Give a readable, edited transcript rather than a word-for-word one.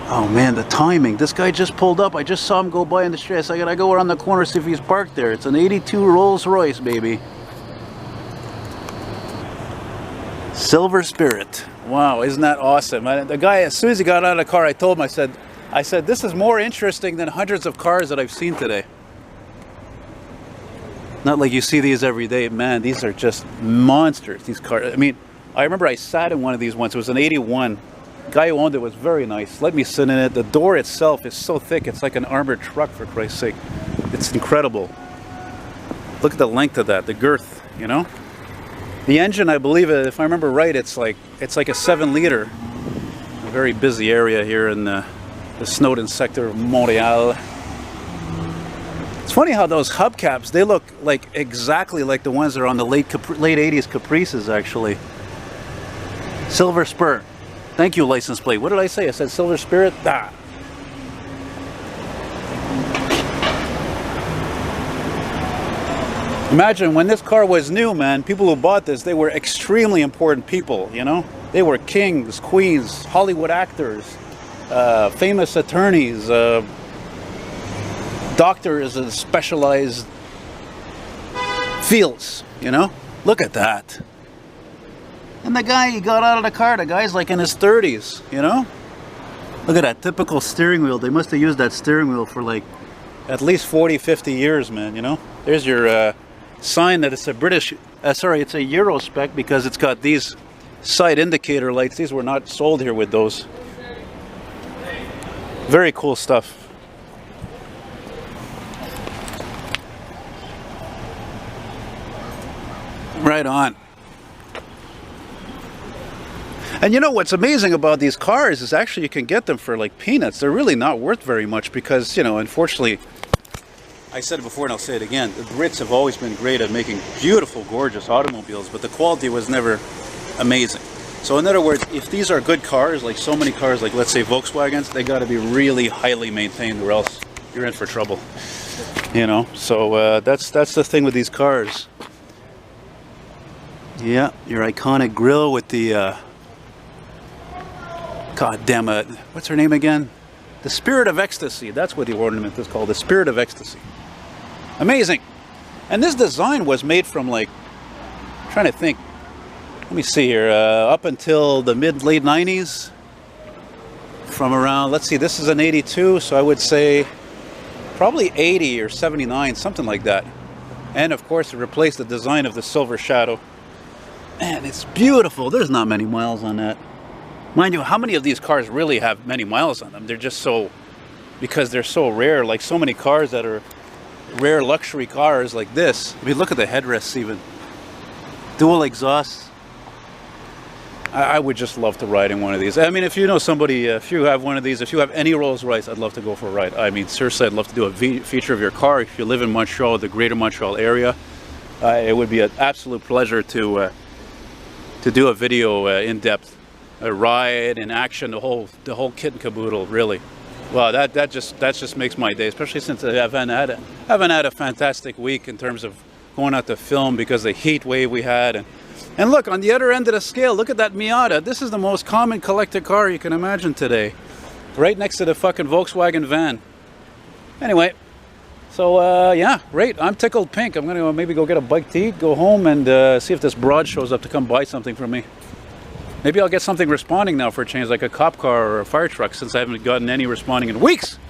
Oh man, the timing. This guy just pulled up. I just saw him go by in the street. So I gotta go around the corner, see if he's parked there. It's an 82 Rolls-Royce, baby. Silver Spirit. Wow, isn't that awesome? The guy, as soon as he got out of the car, I told him, I said, this is more interesting than hundreds of cars that I've seen today. Not like you see these every day. Man, these are just monsters, these cars. I mean, I remember I sat in one of these once. It was an 81. The guy who owned it was very nice. Let me sit in it. The door itself is so thick. It's like an armored truck, for Christ's sake. It's incredible. Look at the length of that, the girth, you know? The engine, I believe, if I remember right, it's like a 7-liter. A very busy area here in the Snowden sector of Montreal. It's funny how those hubcaps, they look like exactly like the ones that are on the late 80s Caprices, actually. Silver Spur. Thank you, license plate. What did I say? I said Silver Spirit? Ah. Imagine when this car was new, man, people who bought this, they were extremely important people, you know? They were kings, queens, Hollywood actors, famous attorneys, doctors in specialized fields, you know? Look at that. And the guy, he got out of the car, the guy's like in his 30s, you know? Look at that typical steering wheel. They must have used that steering wheel for like at least 40, 50 years, man, you know? There's your sign that it's a British, sorry, it's a Euro spec because it's got these side indicator lights. These were not sold here with those. Very cool stuff. Right on. And you know what's amazing about these cars is actually you can get them for like peanuts. They're really not worth very much because, you know, unfortunately, I said it before and I'll say it again, the Brits have always been great at making beautiful, gorgeous automobiles, but the quality was never amazing. So in other words, if these are good cars, like so many cars, like let's say Volkswagens, they got to be really highly maintained or else you're in for trouble. You know, so that's the thing with these cars. Yeah, your iconic grille with the God damn it, what's her name again? The Spirit of Ecstasy. That's what the ornament is called, the Spirit of Ecstasy. Amazing. And this design was made from like, I'm trying to think, let me see here, up until the late 90s. From around, let's see, this is an 82, so I would say probably 80 or 79, something like that. And of course it replaced the design of the Silver Shadow. Man, it's beautiful. There's not many miles on that. Mind you, how many of these cars really have many miles on them? They're just so, because they're so rare, like so many cars that are rare luxury cars like this. I mean, look at the headrests even. Dual exhausts. I would just love to ride in one of these. I mean, if you know somebody, if you have one of these, if you have any Rolls-Royce, I'd love to go for a ride. I mean, seriously, I'd love to do a feature of your car. If you live in Montreal, the greater Montreal area, it would be an absolute pleasure to do a video in-depth. A ride in action, the whole kit and caboodle, really. Wow, that just makes my day, especially since I haven't had a fantastic week in terms of going out to film because of the heat wave we had. And look, on the other end of the scale, look at that Miata. This is the most common collector car you can imagine today. Right next to the fucking Volkswagen van. Anyway, so yeah, great. I'm tickled pink. I'm gonna maybe go get a bike to eat, go home, and see if this broad shows up to come buy something from me. Maybe I'll get something responding now for a change, like a cop car or a fire truck, since I haven't gotten any responding in weeks.